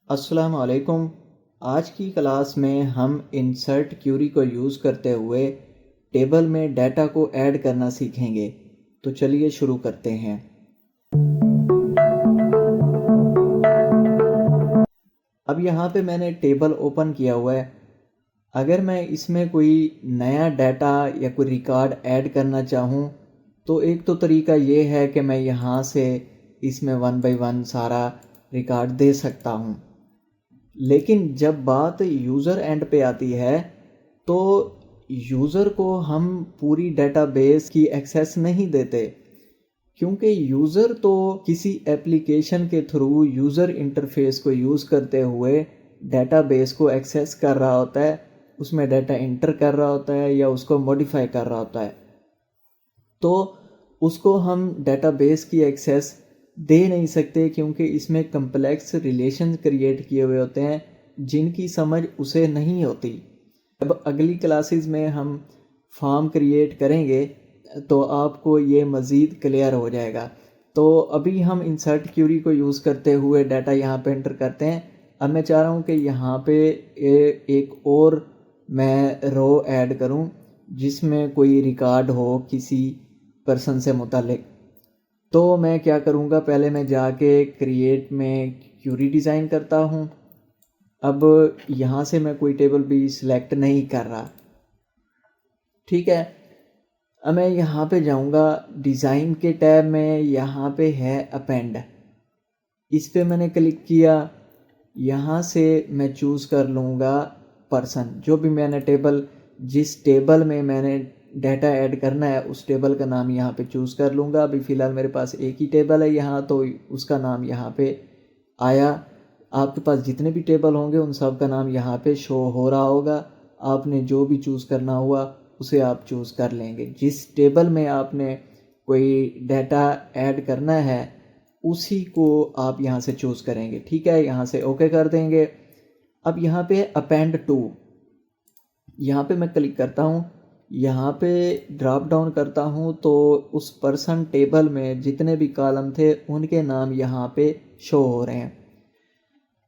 السلام علیکم۔ آج کی کلاس میں ہم انسرٹ کیوری کو یوز کرتے ہوئے ٹیبل میں ڈیٹا کو ایڈ کرنا سیکھیں گے۔ تو چلیے شروع کرتے ہیں۔ اب یہاں پہ میں نے ٹیبل اوپن کیا ہوا ہے۔ اگر میں اس میں کوئی نیا ڈیٹا یا کوئی ریکارڈ ایڈ کرنا چاہوں تو ایک تو طریقہ یہ ہے کہ میں یہاں سے اس میں 1 بائی 1 سارا ریکارڈ دے سکتا ہوں، لیکن جب بات یوزر اینڈ پہ آتی ہے تو یوزر کو ہم پوری ڈیٹا بیس کی ایکسیس نہیں دیتے، کیونکہ یوزر تو کسی ایپلیکیشن کے تھرو یوزر انٹرفیس کو یوز کرتے ہوئے ڈیٹا بیس کو ایکسیس کر رہا ہوتا ہے، اس میں ڈیٹا انٹر کر رہا ہوتا ہے یا اس کو موڈیفائی کر رہا ہوتا ہے، تو اس کو ہم ڈیٹا بیس کی ایکسیس دے نہیں سکتے، کیونکہ اس میں کمپلیکس ریلیشن کریٹ کیے ہوئے ہوتے ہیں جن کی سمجھ اسے نہیں ہوتی۔ اب اگلی کلاسز میں ہم فارم کریٹ کریں گے تو آپ کو یہ مزید کلیئر ہو جائے گا۔ تو ابھی ہم انسرٹ کیوری کو یوز کرتے ہوئے ڈیٹا یہاں پہ انٹر کرتے ہیں۔ اب میں چاہ رہا ہوں کہ یہاں پہ ایک اور میں رو ایڈ کروں جس میں کوئی ریکارڈ ہو کسی پرسن سے متعلق۔ تو میں کیا کروں گا، پہلے میں جا کے کریٹ میں کیوری ڈیزائن کرتا ہوں۔ اب یہاں سے میں کوئی ٹیبل بھی سلیکٹ نہیں کر رہا، ٹھیک ہے۔ اب میں یہاں پہ جاؤں گا ڈیزائن کے ٹیب میں، یہاں پہ ہے اپینڈ، اس پہ میں نے کلک کیا۔ یہاں سے میں چوز کر لوں گا پرسن، جو بھی میں نے ٹیبل، جس ٹیبل میں میں نے ڈیٹا ایڈ کرنا ہے اس ٹیبل کا نام یہاں پہ چوز کر لوں گا۔ ابھی فی الحال میرے پاس ایک ہی ٹیبل ہے یہاں، تو اس کا نام یہاں پہ آیا۔ آپ کے پاس جتنے بھی ٹیبل ہوں گے ان سب کا نام یہاں پہ شو ہو رہا ہوگا، آپ نے جو بھی چوز کرنا ہوا اسے آپ چوز کر لیں گے۔ جس ٹیبل میں آپ نے کوئی ڈیٹا ایڈ کرنا ہے اسی کو آپ یہاں سے چوز کریں گے، ٹھیک ہے۔ یہاں سے اوکے کر دیں گے۔ اب یہاں پہ اپینڈ ٹو، یہاں پہ میں کلک کرتا ہوں، یہاں پہ ڈراپ ڈاؤن کرتا ہوں تو اس پرسن ٹیبل میں جتنے بھی کالم تھے ان کے نام یہاں پہ شو ہو رہے ہیں۔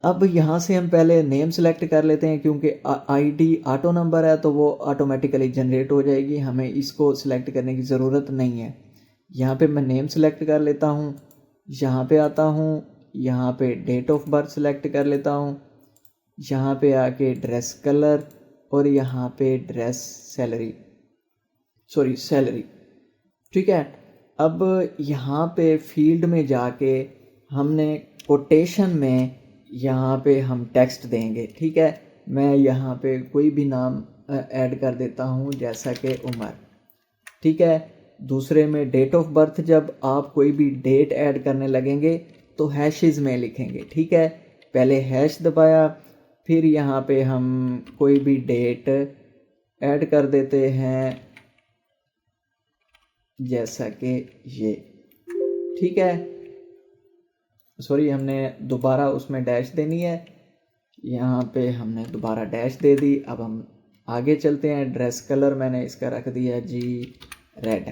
اب یہاں سے ہم پہلے نیم سلیکٹ کر لیتے ہیں، کیونکہ آئی ڈی آٹو نمبر ہے تو وہ آٹومیٹیکلی جنریٹ ہو جائے گی، ہمیں اس کو سلیکٹ کرنے کی ضرورت نہیں ہے۔ یہاں پہ میں نیم سلیکٹ کر لیتا ہوں، یہاں پہ آتا ہوں، یہاں پہ ڈیٹ آف برتھ سلیکٹ کر لیتا ہوں، یہاں پہ آ کے ڈریس کلر اور یہاں پہ ڈریس سیلری، ٹھیک ہے۔ اب یہاں پہ فیلڈ میں جا کے ہم نے کوٹیشن میں یہاں پہ ہم ٹیکسٹ دیں گے، ٹھیک ہے۔ میں یہاں پہ کوئی بھی نام ایڈ کر دیتا ہوں جیسا کہ عمر، ٹھیک ہے۔ دوسرے میں ڈیٹ آف برتھ، جب آپ کوئی بھی ڈیٹ ایڈ کرنے لگیں گے تو ہیشز میں لکھیں گے، ٹھیک ہے۔ پہلے ہیش دبایا، پھر یہاں پہ ہم کوئی بھی ڈیٹ ایڈ کر دیتے ہیں جیسا کہ یہ، ٹھیک ہے۔ سوری، ہم نے دوبارہ اس میں ڈیش دینی ہے، یہاں پہ ہم نے دوبارہ ڈیش دے دی۔ اب ہم آگے چلتے ہیں۔ ڈریس کلر میں نے اس کا رکھ دیا جی ریڈ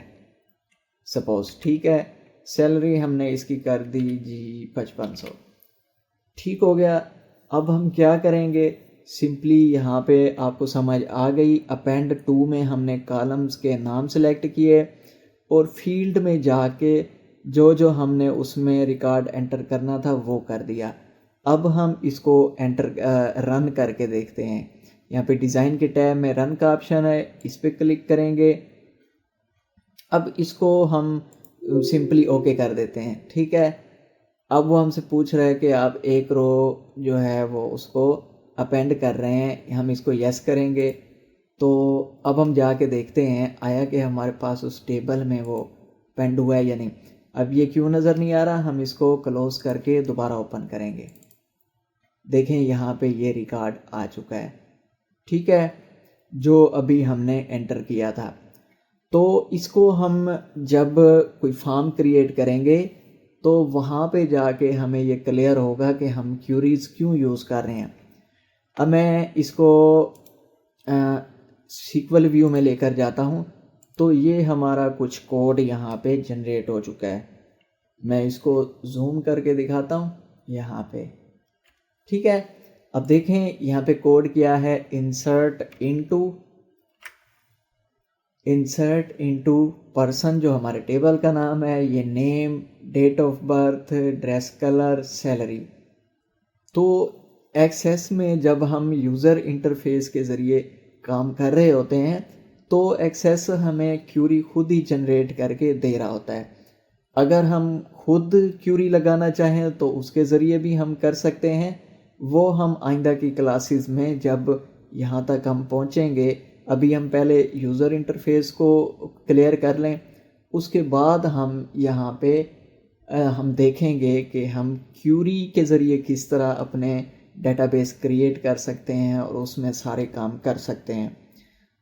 سپوز، ٹھیک ہے۔ سیلری ہم نے اس کی کر دی جی 5500، ٹھیک ہو گیا۔ اب ہم کیا کریں گے، سمپلی یہاں پہ آپ کو سمجھ آ گئی، اپینڈ ٹو میں ہم نے کالمز کے نام سلیکٹ کیے اور فیلڈ میں جا کے جو ہم نے اس میں ریکارڈ انٹر کرنا تھا وہ کر دیا۔ اب ہم اس کو رن کر کے دیکھتے ہیں۔ یہاں پہ ڈیزائن کے ٹیب میں رن کا آپشن ہے، اس پہ کلک کریں گے۔ اب اس کو ہم سمپلی اوکے کر دیتے ہیں، ٹھیک ہے۔ اب وہ ہم سے پوچھ رہا ہے کہ آپ ایک رو جو ہے وہ اس کو اپینڈ کر رہے ہیں، ہم اس کو یس کریں گے۔ تو اب ہم جا کے دیکھتے ہیں آیا کہ ہمارے پاس اس ٹیبل میں وہ پینڈ ہوا ہے یا نہیں۔ اب یہ کیوں نظر نہیں آ رہا، ہم اس کو کلوز کر کے دوبارہ اوپن کریں گے۔ دیکھیں یہاں پہ یہ ریکارڈ آ چکا ہے، ٹھیک ہے، جو ابھی ہم نے انٹر کیا تھا۔ تو اس کو ہم جب کوئی فارم کریٹ کریں گے تو وہاں پہ جا کے ہمیں یہ کلیئر ہوگا کہ ہم کیوریز کیوں یوز کر رہے ہیں۔ اب میں اس کو سیکول ویو میں لے کر جاتا ہوں تو یہ ہمارا کچھ کوڈ یہاں پہ جنریٹ ہو چکا ہے۔ میں اس کو زوم کر کے دکھاتا ہوں یہاں پہ، ٹھیک ہے، اب دیکھیں یہاں پہ کوڈ کیا ہے، انسرٹ انٹو پرسن جو ہمارے ٹیبل کا نام ہے، یہ name, date of birth, dress colour, salary. تو ایکسیس میں جب ہم یوزر انٹرفیس کے ذریعے کام کر رہے ہوتے ہیں تو ایکسیس ہمیں کیوری خود ہی جنریٹ کر کے دے رہا ہوتا ہے۔ اگر ہم خود کیوری لگانا چاہیں تو اس کے ذریعے بھی ہم کر سکتے ہیں، وہ ہم آئندہ کی کلاسز میں جب یہاں تک ہم پہنچیں گے، ابھی ہم پہلے یوزر انٹرفیس کو کلیئر کر لیں، اس کے بعد ہم یہاں پہ ہم دیکھیں گے کہ ہم کیوری کے ذریعے کس طرح اپنے ڈیٹا بیس کریٹ کر سکتے ہیں اور اس میں سارے کام کر سکتے ہیں۔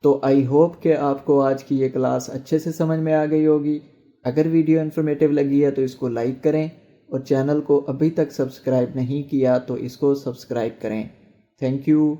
تو آئی ہوپ کہ آپ کو آج کی یہ کلاس اچھے سے سمجھ میں آ گئی ہوگی۔ اگر ویڈیو انفارمیٹیو لگی ہے تو اس کو لائک کریں، اور چینل کو ابھی تک سبسکرائب نہیں کیا تو اس کو سبسکرائب کریں۔ Thank you.